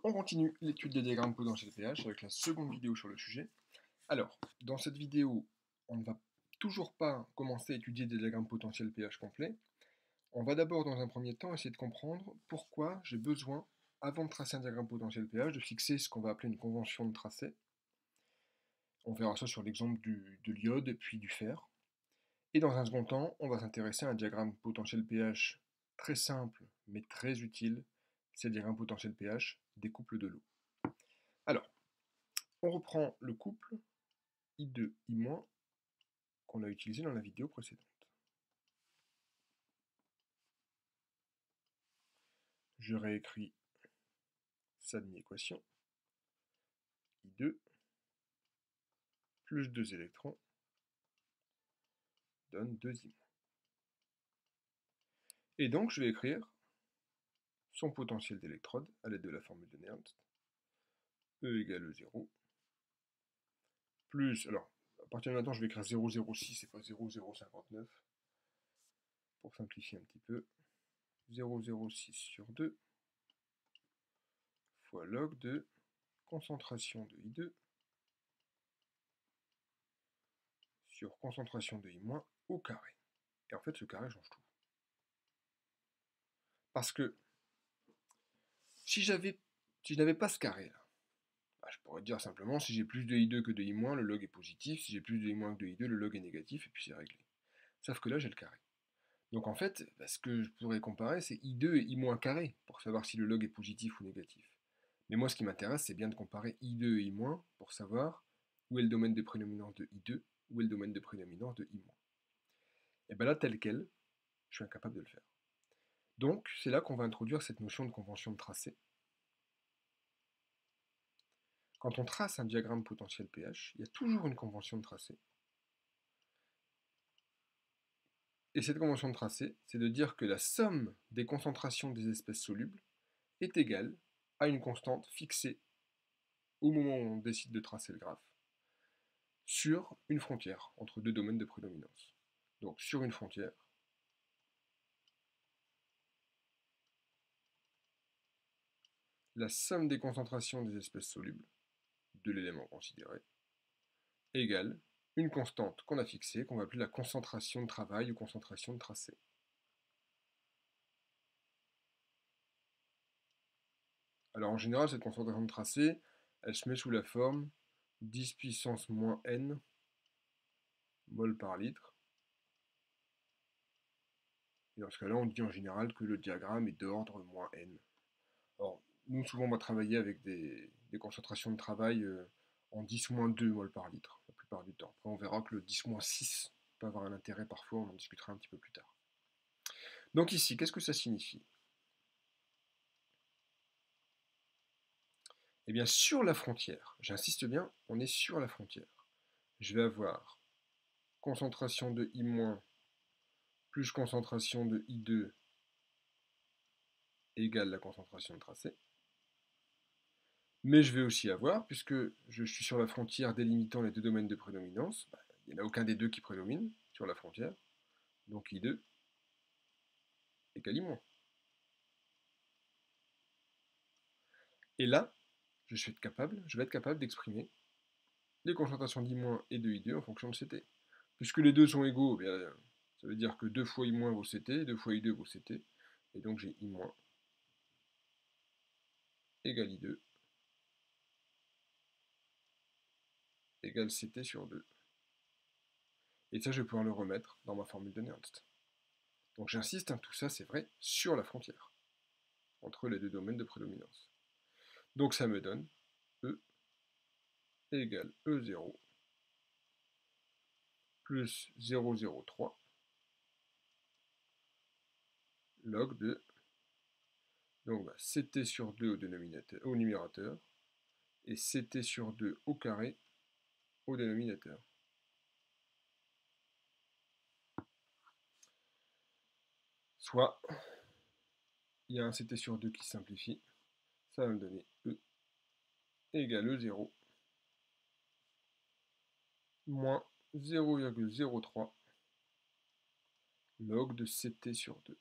On continue l'étude des diagrammes potentiels pH avec la seconde vidéo sur le sujet. Alors, dans cette vidéo, on ne va toujours pas commencer à étudier des diagrammes potentiels pH complets. On va d'abord, dans un premier temps, essayer de comprendre pourquoi j'ai besoin, avant de tracer un diagramme potentiel pH, de fixer ce qu'on va appeler une convention de tracé. On verra ça sur l'exemple de l'iode et puis du fer. Et dans un second temps, on va s'intéresser à un diagramme potentiel pH très simple mais très utile. C'est le diagramme potentiel pH des couples de l'eau. Alors, on reprend le couple I2, I- qu'on a utilisé dans la vidéo précédente. Je réécris sa demi-équation. I2 plus 2 électrons donne 2 I-. Et donc, je vais écrire son potentiel d'électrode à l'aide de la formule de Nernst. E égale E0 plus, alors, à partir de maintenant, je vais écrire 0,06 et pas 0,059 pour simplifier un petit peu. 0,06 sur 2 fois log de concentration de I2 sur concentration de I- au carré. Et en fait, ce carré change tout. Parce que si je n'avais pas ce carré-là, bah, je pourrais dire simplement, si j'ai plus de I2 que de I-, le log est positif, si j'ai plus de I- que de I2, le log est négatif, et puis c'est réglé. Sauf que là, j'ai le carré. Donc en fait, bah, ce que je pourrais comparer, c'est I2 et I- carré, pour savoir si le log est positif ou négatif. Mais moi, ce qui m'intéresse, c'est bien de comparer I2 et I- pour savoir où est le domaine de prédominance de I2, où est le domaine de prédominance de I-. Et bien là, tel quel, je suis incapable de le faire. Donc, c'est là qu'on va introduire cette notion de convention de tracé. Quand on trace un diagramme potentiel pH, il y a toujours une convention de tracé. Et cette convention de tracé, c'est de dire que la somme des concentrations des espèces solubles est égale à une constante fixée au moment où on décide de tracer le graphe sur une frontière entre deux domaines de prédominance. Donc sur une frontière, la somme des concentrations des espèces solubles de l'élément considéré égale une constante qu'on a fixée, qu'on va appeler la concentration de travail ou concentration de tracé. Alors en général, cette concentration de tracé, elle se met sous la forme 10 puissance moins n mol par litre. Et dans ce cas-là, on dit en général que le diagramme est d'ordre moins n. Alors, nous, souvent, on va travailler avec des concentrations de travail en 10-2 mol par litre, la plupart du temps. Après, on verra que le 10-6 peut avoir un intérêt parfois, on en discutera un petit peu plus tard. Donc ici, qu'est-ce que ça signifie? Eh bien, sur la frontière, j'insiste bien, on est sur la frontière. Je vais avoir concentration de I- plus concentration de I2 égale la concentration de tracé. Mais je vais aussi avoir, puisque je suis sur la frontière délimitant les deux domaines de prédominance, bah, il n'y en a aucun des deux qui prédomine sur la frontière, donc I2 égale I-. Et là, je vais être capable d'exprimer les concentrations d'I- et de I2 en fonction de CT. Puisque les deux sont égaux, eh bien, ça veut dire que 2 fois I- vaut CT, 2 fois I2 vaut CT, et donc j'ai I- égale I2 égale CT sur 2. Et ça, je vais pouvoir le remettre dans ma formule de Nernst. Donc j'insiste, hein, tout ça c'est vrai sur la frontière, entre les deux domaines de prédominance. Donc ça me donne E égale E0 plus 0,03 log de, donc bah, CT sur 2 au numérateur et CT sur 2 au carré au dénominateur. Soit, il y a un CT sur 2 qui simplifie, ça va me donner E égale E0 moins 0,03 log de CT sur 2.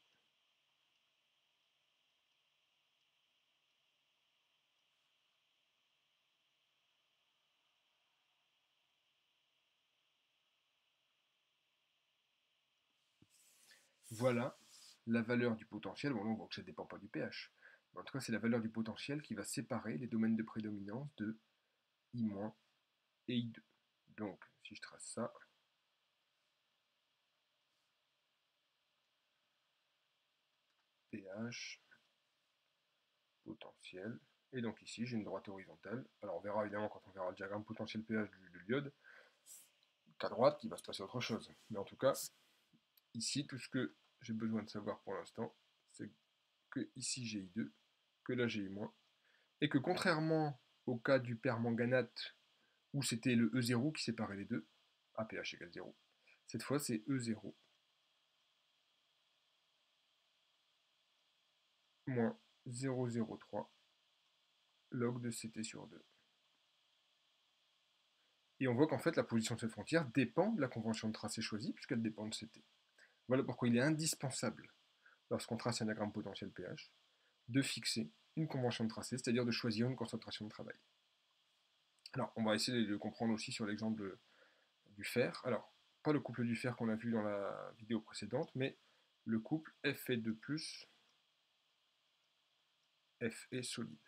Voilà la valeur du potentiel. Bon, on voit que ça ne dépend pas du pH. Mais en tout cas, c'est la valeur du potentiel qui va séparer les domaines de prédominance de I- et I2. Donc, si je trace ça, pH, potentiel, et donc ici j'ai une droite horizontale. Alors on verra évidemment quand on verra le diagramme potentiel pH de l'iode qu'à droite il va se passer autre chose. Mais en tout cas, ici tout ce que j'ai besoin de savoir pour l'instant, c'est que ici j'ai I2, que là j'ai I-, et que contrairement au cas du permanganate où c'était le E0 qui séparait les deux, à pH égale 0, cette fois c'est E0 moins 0,03 log de Ct sur 2. Et on voit qu'en fait la position de cette frontière dépend de la convention de tracé choisie puisqu'elle dépend de Ct. Voilà pourquoi il est indispensable, lorsqu'on trace un diagramme potentiel pH, de fixer une convention de tracé, c'est-à-dire de choisir une concentration de travail. Alors, on va essayer de le comprendre aussi sur l'exemple du fer. Alors, pas le couple du fer qu'on a vu dans la vidéo précédente, mais le couple Fe2+, Fe solide.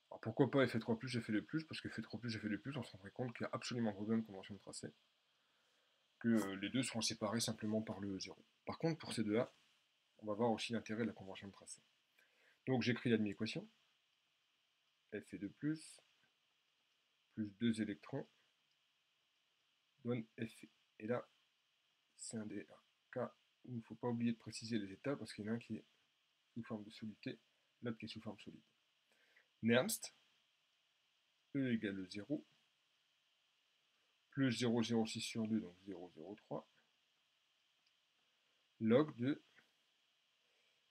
Alors pourquoi pas Fe3+, Fe2+, parce que Fe3+, Fe2+, on se rendrait compte qu'il n'y a absolument pas besoin de convention de tracé, que les deux seront séparés simplement par le 0. Par contre, pour ces deux-là, on va voir aussi l'intérêt de la convention de tracé. Donc j'écris la demi-équation, Fe2+, plus 2 électrons, donne Fe. Et là, c'est un des cas où il ne faut pas oublier de préciser les états, parce qu'il y en a un qui est sous forme de solidité, l'autre qui est sous forme solide. Nernst, E égale 0, plus 0,06 sur 2, donc 0,03, log de,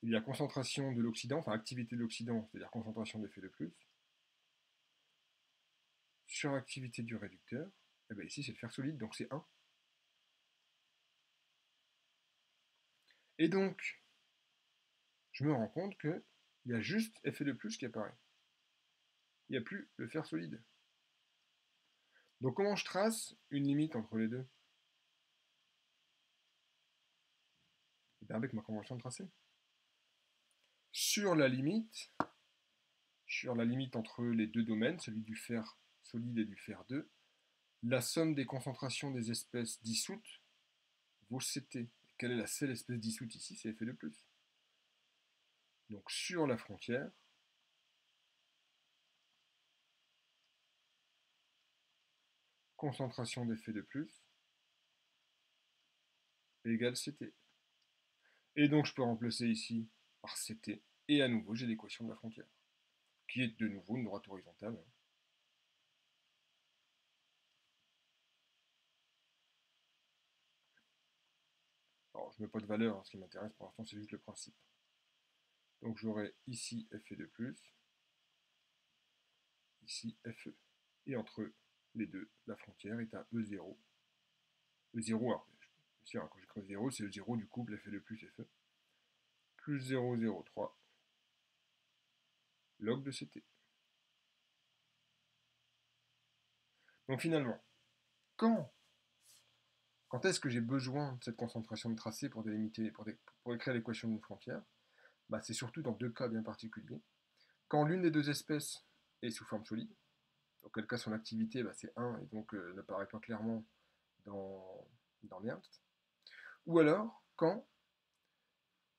il y a concentration de l'oxydant, enfin activité de l'oxydant, c'est-à-dire concentration d'effet de plus, sur activité du réducteur, et bien ici c'est le fer solide, donc c'est 1. Et donc, je me rends compte qu'il y a juste effet de plus qui apparaît. Il n'y a plus le fer solide. Donc comment je trace une limite entre les deux? Et bien avec ma convention de tracé. Sur la limite entre les deux domaines, celui du fer solide et du fer 2, la somme des concentrations des espèces dissoutes vaut Ct. Quelle est la seule espèce dissoute ici? C'est Fe de plus. Donc sur la frontière, concentration d'effet de plus égale Ct. Et donc je peux remplacer ici par Ct, et à nouveau j'ai l'équation de la frontière, qui est de nouveau une droite horizontale. Alors je ne mets pas de valeur, hein, ce qui m'intéresse pour l'instant c'est juste le principe. Donc j'aurai ici Fe de plus, ici Fe. Et entre les deux, la frontière est à E0. E0, alors, bien sûr, quand j'écris 0, c'est le 0 du couple Fe de plus Fe, plus 0,03 log de Ct. Donc finalement, quand, quand est-ce que j'ai besoin de cette concentration de tracé pour délimiter, pour écrire l'équation d'une frontière? Bah, c'est surtout dans deux cas bien particuliers. Quand l'une des deux espèces est sous forme solide, auquel cas son activité bah, c'est 1 et donc n'apparaît pas clairement dans Nernst, ou alors quand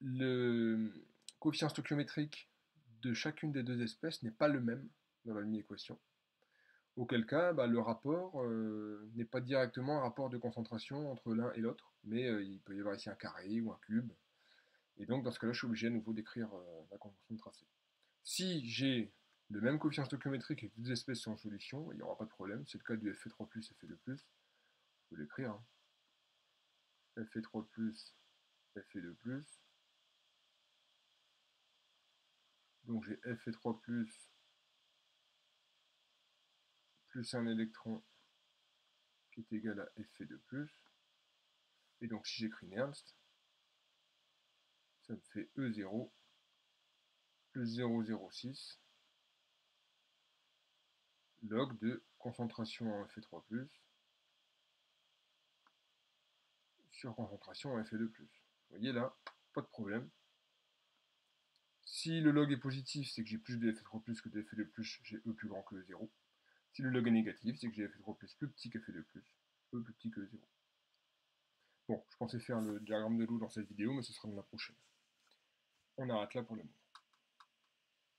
le coefficient stoichiométrique de chacune des deux espèces n'est pas le même dans la demi-équation, auquel cas bah, le rapport n'est pas directement un rapport de concentration entre l'un et l'autre, mais il peut y avoir ici un carré ou un cube, et donc dans ce cas-là je suis obligé à nouveau d'écrire la convention de tracé. Si j'ai le même coefficient stoichiométrique et que deux espèces sont en solution, il n'y aura pas de problème, c'est le cas du Fe3+, Fe2+, je peux l'écrire, hein. Fe3+, Fe2+, donc j'ai Fe3+, plus un électron qui est égal à Fe2+, et donc si j'écris Nernst, ça me fait E0 plus 0,06 log de concentration en Fe3+, sur concentration en Fe2+. voyez là, pas de problème. Si le log est positif, c'est que j'ai plus de f trop plus que de f de plus, j'ai e plus grand que 0. Si le log est négatif, c'est que j'ai f trop plus petit que f de plus, e plus petit que 0. Bon, je pensais faire le diagramme de l'eau dans cette vidéo, mais ce sera dans la prochaine. On arrête là pour le moment.